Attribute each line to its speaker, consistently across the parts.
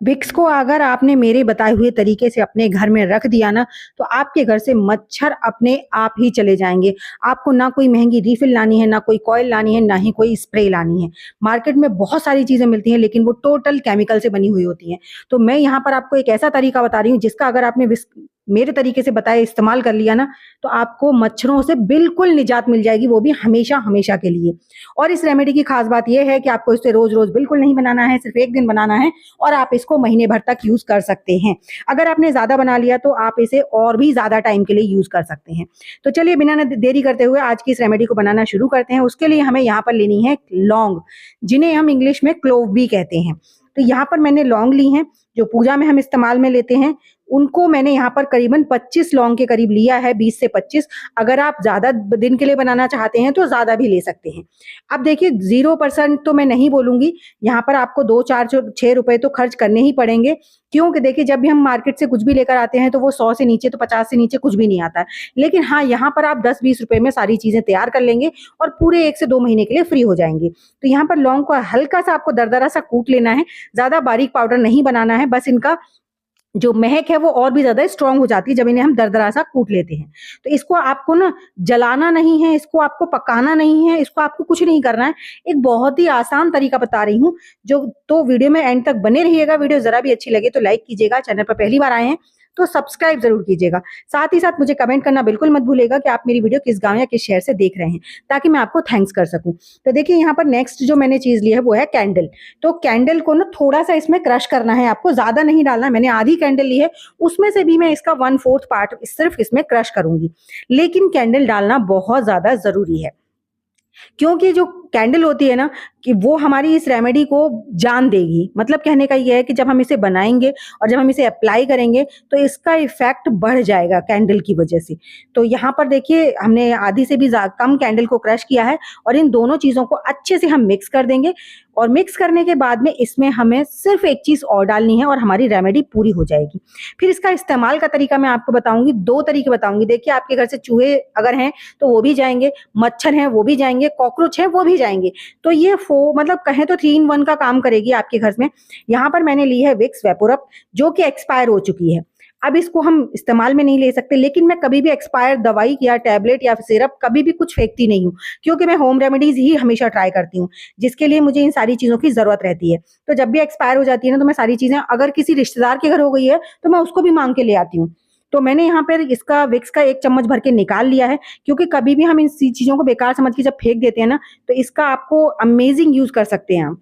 Speaker 1: Vicks को अगर आपने मेरे बताए हुए तरीके से अपने घर में रख दिया ना, तो आपके घर से मच्छर अपने आप ही चले जाएँगे। आपको ना कोई महँगी रिफ़िल लानी है, ना कोई कॉइल लानी है, ना ही कोई स्प्रे लानी है। मार्केट में बहुत सारी चीज़ें मिलती हैं, लेकिन वो टोटल केमिकल से बनी हुई होती हैं। तो मैं यहाँ पर आपको एक ऐसा तरीका बता रही हूँ, जिसका अगर आपने मेरे तरीके से बताए इस्तेमाल कर लिया ना, तो आपको मच्छरों से बिल्कुल निजात मिल जाएगी, वो भी हमेशा-हमेशा के लिए। और इस रेमेडी की ख़ास बात ये है कि आपको इसे रोज़-रोज़ बिल्कुल नहीं बनाना है, सिर्फ़ 1 दिन बनाना है और आप इसको महीने भर तक यूज़ कर सकते हैं। अगर आपने ज़्यादा बना लिया तो आप इसे और भी ज़्यादा टाइम के लिए यूज़ कर सकते हैं। तो चलिए बिना न देरी करते हुए आज की इस रेमेडी को बनाना शुरू करते हैं। उसके लिए हमें यहाँ पर लेनी है लौंग, जिन्हें हम इंग्लिश में क्लोव भी कहते हैं। तो यहाँ पर मैंने लौंग ली हैं, जो पूजा में हम इस्तेमाल में लेते हैं। उनको मैंने यहाँ पर करीबन 25 लौंग के करीब लिया है, 20 से 25। अगर आप ज़्यादा दिन के लिए बनाना चाहते हैं तो ज़्यादा भी ले सकते हैं। अब देखिए 0% तो मैं नहीं बोलूँगी, यहाँ पर आपको 2, 4, 6 रुपए तो खर्च करने ही पड़ेंगे। क्योंकि देखिए जब भी हम मार्केट से कुछ भी लेकर आते हैं तो वो 100 से नीचे तो 50 से नीचे कुछ भी नहीं आता है। लेकिन हाँ, यहाँ पर आप 10-20 रुपए में सारी चीज़ें तैयार कर लेंगे और पूरे 1 से 2 महीने के लिए फ्री हो जाएँगे। तो यहाँ पर लौंग को हल्का-सा आपको दरदरा सा कूट लेना है, ज़्यादा बारीक पाउडर नहीं बनाना है, बस इनका जो महक है वो और भी ज़्यादा स्ट्रॉन्ग हो जाती है जब इन्हें हम दरदरा सा कूट लेते हैं। तो इसको आपको ना जलाना नहीं है, इसको आपको पकाना नहीं है, इसको आपको कुछ नहीं करना है। एक बहुत ही आसान तरीका बता रही हूँ, जो तो वीडियो में एंड तक बने रहिएगा। वीडियो ज़रा भी अच्छी लगे तो लाइक कीजिएगा, चैनल पर पहली बार आए हैं तो सब्सक्राइब ज़रूर कीजिएगा। साथ ही साथ मुझे कमेंट करना बिल्कुल मत भूलिएगा कि आप मेरी वीडियो किस गाँव या किस शहर से देख रहे हैं, ताकि मैं आपको थैंक्स कर सकूँ। तो देखिए यहाँ पर नेक्स्ट जो मैंने चीज़ ली है वो है कैंडल। तो कैंडल को ना थोड़ा-सा इसमें क्रश करना है आपको, ज़्यादा नहीं डालना है। मैंने आधी कैंडल ली है, उसमें से भी मैं इसका 1/4 पार्ट सिर्फ़ इसमें क्रश करूँगी। लेकिन कैंडल डालना बहुत ज़्यादा ज़रूरी है। क्योंकि जो कैंडल होती है ना, कि वो हमारी इस रेमेडी को जान देगी। मतलब कहने का ये है कि जब हम इसे बनाएँगे और जब हम इसे अप्लाई करेंगे, तो इसका इफ़ेक्ट बढ़ जाएगा कैंडल की वजह से। तो यहाँ पर देखिए हमने आधी से भी कम कैंडल को क्रश किया है और इन दोनों चीज़ों को अच्छे से हम मिक्स कर देंगे और मिक्स करने के बाद में इसमें हमें सिर्फ़ एक चीज़ और डालनी है और हमारी रेमेडी पूरी हो जाएगी। फिर इसका इस्तेमाल का तरीका मैं आपको बताऊँगी, 2 तरीके बताऊँगी। देखिए आपके घर से चूहे अगर हैं, तो वो भी जाएँगे, मच्छर हैं वो भी जाएँगे, कॉकरोच हैं वो भी जाएँगे। तो ये मतलब कहें तो 3 इन 1 का काम करेगी आपके घर में। यहाँ पर मैंने ली है विक्स वेपोरब, जो कि एक्सपायर हो चुकी है। अब इसको हम इस्तेमाल में नहीं ले सकते, लेकिन मैं कभी भी एक्सपायर दवाई या टैबलेट या सिरप कभी भी कुछ फेंकती नहीं हूँ, क्योंकि मैं होम रेमेडीज़ ही हमेशा ट्राई करती हूँ, जिसके लिए मुझे इन सारी चीज़ों की ज़रूरत रहती है। तो जब भी एक्सपायर हो जाती है ना, तो मैं सारी चीज़ें अगर किसी रिश्तेदार के घर हो गई है, तो मैं उसको भी माँग के ले आती हूँ। तो मैंने यहाँ पर इसका विक्स का 1 चम्मच भर के निकाल लिया है, क्योंकि कभी भी हम इन सी चीज़ों को बेकार समझ के जब फेंक देते हैं ना, तो इसका आपको अमेज़िंग यूज़ कर सकते हैं आप।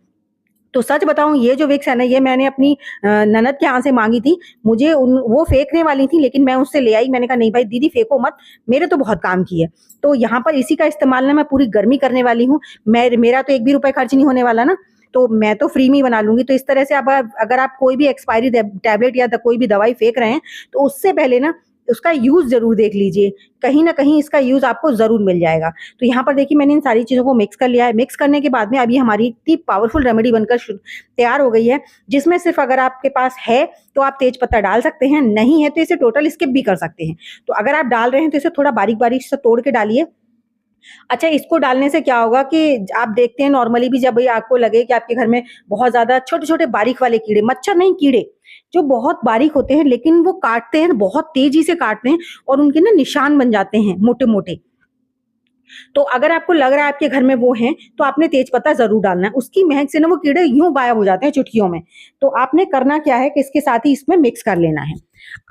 Speaker 1: तो सच बताऊँ, ये जो विक्स है ना, ये मैंने अपनी ननद के यहाँ से माँगी थी। मुझे उन वो फेंकने वाली थी, लेकिन मैं उससे ले आई। मैंने कहा नहीं भाई दीदी फेंको मत, मेरे तो बहुत काम की है। तो यहाँ पर इसी का इस्तेमाल ना मैं पूरी गर्मी करने वाली हूँ। मेरा तो 1 भी रुपए खर्च नहीं होने वाला ना, तो मैं तो फ्री में ही बना लूँगी। तो इस तरह से अब अगर आप कोई भी एक्सपायरी टैबलेट या कोई भी दवाई फेंक रहे हैं, तो उससे पहले ना उसका यूज़ ज़रूर देख लीजिए। कहीं न कहीं इसका यूज़ आपको ज़रूर मिल जाएगा। तो यहाँ पर देखिए मैंने इन सारी चीज़ों को मिक्स कर लिया है। मिक्स करने के बाद में अभी हमारी इतनी पावरफुल रेमेडी बनकर तैयार हो गई है, जिसमें सिर्फ़ अगर आपके पास है तो आप तेज पत्ता डाल सकते हैं, नहीं है तो इसे टोटल स्किप भी कर सकते हैं। तो अगर आप डाल रहे हैं तो इसे थोड़ा बारीक-बारीक से तोड़ के डालिए। अच्छा, इसको डालने से क्या होगा कि आप देखते हैं नॉर्मली भी जब भी आपको लगे कि आपके घर में बहुत ज़्यादा छोटे-छोटे बारीक वाले कीड़े, मच्छर नहीं कीड़े, जो बहुत बारीक होते हैं लेकिन वो काटते हैं, बहुत तेज़ी से काटते हैं और उनके ना निशान बन जाते हैं मोटे-मोटे। तो अगर आपको लग रहा है आपके घर में वो हैं, तो आपने तेजपत्ता ज़रूर डालना है। उसकी महक से ना वो कीड़े यूँ गायब हो जाते हैं चुटकियों में। तो आपने करना क्या है कि इसके साथ ही इसमें मिक्स कर लेना है।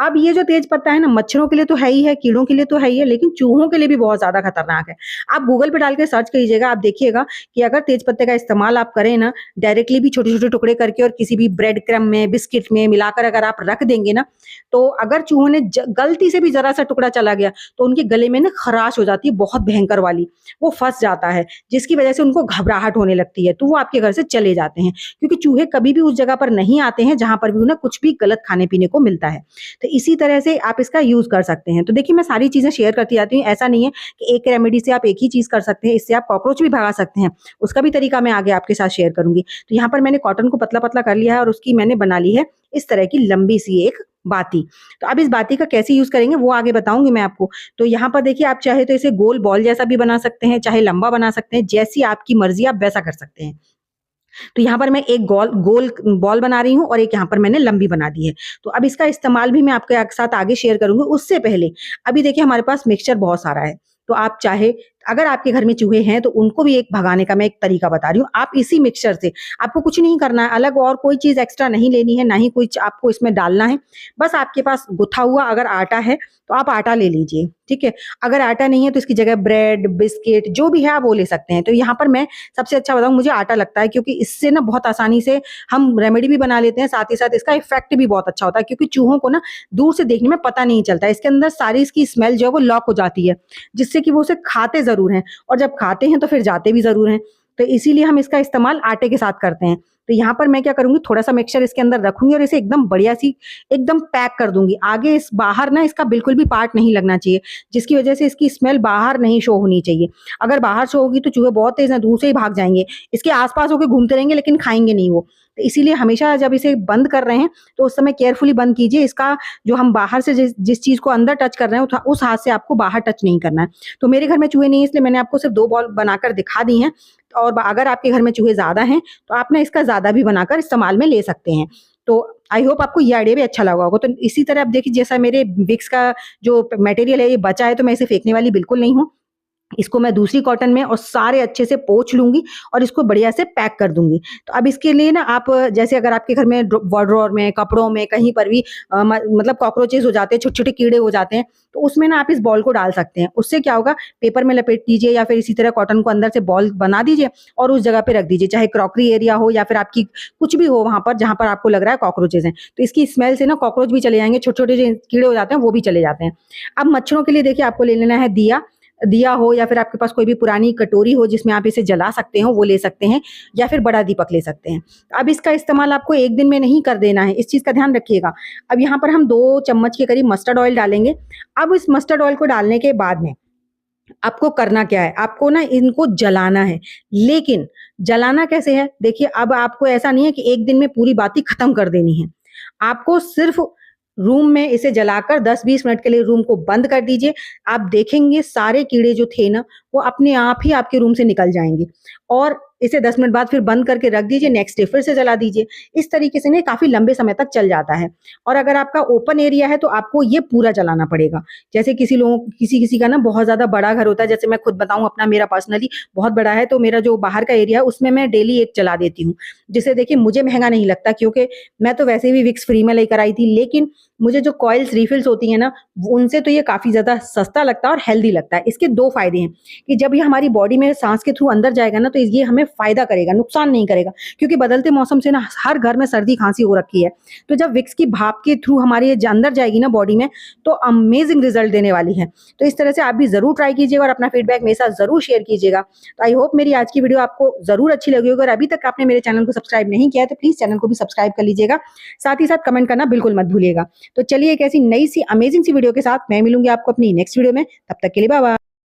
Speaker 1: अब ये जो तेजपत्ता है ना, मच्छरों के लिए तो है ही है, कीड़ों के लिए तो है ही है, लेकिन चूहों के लिए भी बहुत ज़्यादा खतरनाक है। आप गूगल पे डाल के सर्च कीजिएगा, आप देखिएगा कि अगर तेजपत्ते का इस्तेमाल आप करें ना, डायरेक्टली भी छोटे-छोटे टुकड़े करके और किसी भी ब्रेड क्रम्ब में, बिस्किट में मिलाकर अगर आप रख देंगे ना, तो अगर चूहों ने गलती से भी ज़रा-सा टुकड़ा चला गया, तो उनके गले में ना खराश हो जाती है बहुत भयंकर वाली। वो फँस जाता है, जिसकी वजह से उनको घबराहट होने लगती है, तो वो आपके घर से चले जाते हैं। क्योंकि चूहे कभी भी उस जगह पर नहीं आते हैं, जहाँ पर भी उन्हें कुछ भी गलत खाने-पीने को मिलता है। तो इसी तरह से आप इसका यूज़ कर सकते हैं। तो देखिए मैं सारी चीज़ें शेयर करती जाती हूँ, ऐसा नहीं है कि एक रेमेडी से आप एक ही चीज़ कर सकते हैं, इससे आप कॉकरोच भी भगा सकते हैं। उसका भी तरीका मैं आगे आपके साथ शेयर करूँगी। तो यहाँ पर मैंने कॉटन को पतला-पतला कर लिया है और उसकी मैंने बना ली है इस तरह की लंबी-सी एक बाती। तो अब इस बाती का कैसे यूज़ करेंगे वो आगे बताऊँगी मैं आपको। तो यहाँ पर देखिए आप चाहे तो इसे गोल बॉल जैसा भी बना सकते हैं, चाहे लंबा बना सकते हैं, जैसी आपकी मर्ज़ी आप वैसा कर सकते हैं। तो यहाँ पर मैं एक गोल गोल बॉल बना रही हूँ और एक यहाँ पर मैंने लंबी बना दी है। तो अब इसका इस्तेमाल भी मैं आपके साथ आगे शेयर करूँगी। उससे पहले अभी देखिए हमारे पास मिक्सचर बहुत सारा है। तो आप चाहे अगर आपके घर में चूहे हैं तो उनको भी एक भगाने का मैं एक तरीका बता रही हूँ। आप इसी मिक्सचर से आपको कुछ नहीं करना है, अलग और कोई चीज़ एक्स्ट्रा नहीं लेनी है, ना ही कुछ आपको इसमें डालना है। बस आपके पास गुथा हुआ अगर आटा है तो आप आटा ले लीजिए, ठीक है? अगर आटा नहीं है तो इसकी जगह ब्रेड, बिस्किट जो भी है आप वो ले सकते हैं। तो यहाँ पर मैं सबसे अच्छा बताऊँ, मुझे आटा लगता है क्योंकि इससे ना बहुत आसानी से हम रेमेडी भी बना लेते हैं, साथ ही साथ इसका इफ़ेक्ट भी बहुत अच्छा होता है क्योंकि चूहों को ना दूर से देखने में पता नहीं चलता है। इसके अंदर सारी इसकी स्मेल जो है वो लॉक हो जाती है, जिससे कि वो उसे खाते ज़रूर हैं और जब खाते हैं तो फिर जाते भी ज़रूर हैं। तो इसीलिए हम इसका इस्तेमाल आटे के साथ करते हैं। तो यहाँ पर मैं क्या करूँगी, थोड़ा-सा मिक्सचर इसके अंदर रखूँगी और इसे एकदम बढ़िया-सी एकदम पैक कर दूँगी। आगे इस बाहर ना इसका बिल्कुल भी पार्ट नहीं लगना चाहिए, जिसकी वजह से इसकी स्मेल बाहर नहीं शो होनी चाहिए। अगर बाहर शो होगी तो चूहे बहुत तेज़ हैं, दूर से ही भाग जाएँगे। इसके आस-पास होके घूमते रहेंगे लेकिन खाएँगे नहीं वो। तो इसीलिए हमेशा जब इसे बंद कर रहे हैं तो उस समय केयरफुली बंद कीजिए। इसका जो हम बाहर से जिस जिस चीज़ को अंदर टच कर रहे हैं उस हाथ से आपको बाहर टच नहीं करना है। तो मेरे घर में चूहे नहीं है इसलिए मैंने आपको सिर्फ़ 2 बॉल बनाकर दिखा दी हैं। और अगर आपके घर में चूहे ज़्यादा हैं तो आप ना इसका ज़्यादा भी बनाकर इस्तेमाल में ले सकते हैं। तो आई होप आपको ये आइडिया भी अच्छा लगा होगा। तो इसी तरह अब देखिए जैसा मेरे विक्स का जो मटेरियल है ये बचा है तो मैं इसे फेंकने वाली बिल्कुल नहीं हूँ। इसको मैं दूसरी कॉटन में और सारे अच्छे से पोंछ लूँगी और इसको बढ़िया से पैक कर दूँगी। तो अब इसके लिए ना आप जैसे अगर आपके घर में वार्डरोब में, कपड़ों में कहीं पर भी मतलब कॉकरोचेज़ हो जाते हैं, छोटे-छोटे कीड़े हो जाते हैं, तो उसमें ना आप इस बॉल को डाल सकते हैं। उससे क्या होगा, पेपर में लपेट दीजिए या फिर इसी तरह कॉटन को अंदर से बॉल बना दीजिए और उस जगह पे रख दीजिए, चाहे क्रॉकरी एरिया हो या फिर आपकी कुछ भी हो वहाँ पर जहाँ पर आपको लग रहा है कॉकरोचेज़ हैं। तो इसकी स्मेल से ना कॉकरोच भी चले जाएँगे, छोटे-छोटे जो कीड़े हो जाते हैं वो भी चले जाते हैं। अब मच्छरों के लिए देखिए आपको ले लेना है दिया। दिया हो या फिर आपके पास कोई भी पुरानी कटोरी हो जिसमें आप इसे जला सकते हो वो ले सकते हैं या फिर बड़ा दीपक ले सकते हैं। अब इसका इस्तेमाल आपको एक दिन में नहीं कर देना है, इस चीज़ का ध्यान रखिएगा। अब यहाँ पर हम 2 चम्मच के करीब मस्टर्ड ऑयल डालेंगे। अब इस मस्टर्ड ऑयल को डालने के बाद में आपको करना क्या है, आपको ना इनको जलाना है। लेकिन जलाना कैसे है? देखिए अब आपको ऐसा नहीं है कि एक दिन में पूरी बात ही खत्म कर देनी है। आपको सिर्फ़ रूम में इसे जलाकर 10-20 मिनट के लिए रूम को बंद कर दीजिए। आप देखेंगे सारे कीड़े जो थे ना, वो अपने आप ही आपके रूम से निकल जाएँगे और इसे 10 मिनट बाद फिर बंद करके रख दीजिए, नेक्स्ट डे फिर से जला दीजिए। इस तरीके से ना काफ़ी लंबे समय तक चल जाता है और अगर आपका ओपन एरिया है तो आपको ये पूरा जलाना पड़ेगा। जैसे किसी-किसी का ना बहुत ज़्यादा बड़ा घर होता है, जैसे मैं खुद बताऊँ अपना, मेरा पर्सनली बहुत बड़ा है, तो मेरा जो बाहर का एरिया है उसमें मैं डेली एक जला देती हूँ। जिससे देखिए मुझे महँगा नहीं लगता क्योंकि मैं तो वैसे भी विक्स फ्री में लेकर आई थी, लेकिन मुझे जो कॉइल्स रिफिल्स होती हैं ना, उनसे तो ये काफ़ी ज़्यादा सस्ता लगता है और हेल्दी लगता है। इसके 2 फ़ायदे हैं कि जब ये हमारी बॉडी में साँस के थ्रू अंदर जाएगा ना, तो ये हमें फ़ायदा करेगा, नुकसान नहीं करेगा। क्योंकि बदलते मौसम से ना हर घर में सर्दी-खाँसी हो रखी है। तो जब विक्स की भाप के थ्रू हमारे ये अंदर जाएगी ना बॉडी में, तो अमेज़िंग रिज़ल्ट देने वाली है। तो इस तरह से आप भी ज़रूर ट्राई कीजिएगा और अपना फीडबैक मेरे साथ ज़रूर शेयर कीजिएगा। तो आई होप मेरी आज की वीडियो आपको ज़रूर अच्छी लगी होगी और अभी तक आपने मेरे चैनल को सब्सक्राइब नहीं किया है, तो प्लीज़ चैनल को भी सब्सक्राइब कर लीजिएगा। साथ ही साथ कमेंट करना बिल्कुल मत भूलिएगा। तो चलिए एक ऐसी नई सी अमेज़िंग सी वीडियो के साथ मैं मिलूँगी आपको अपनी नेक्स्ट वीडियो में। तब तक के लिए बाय बाय।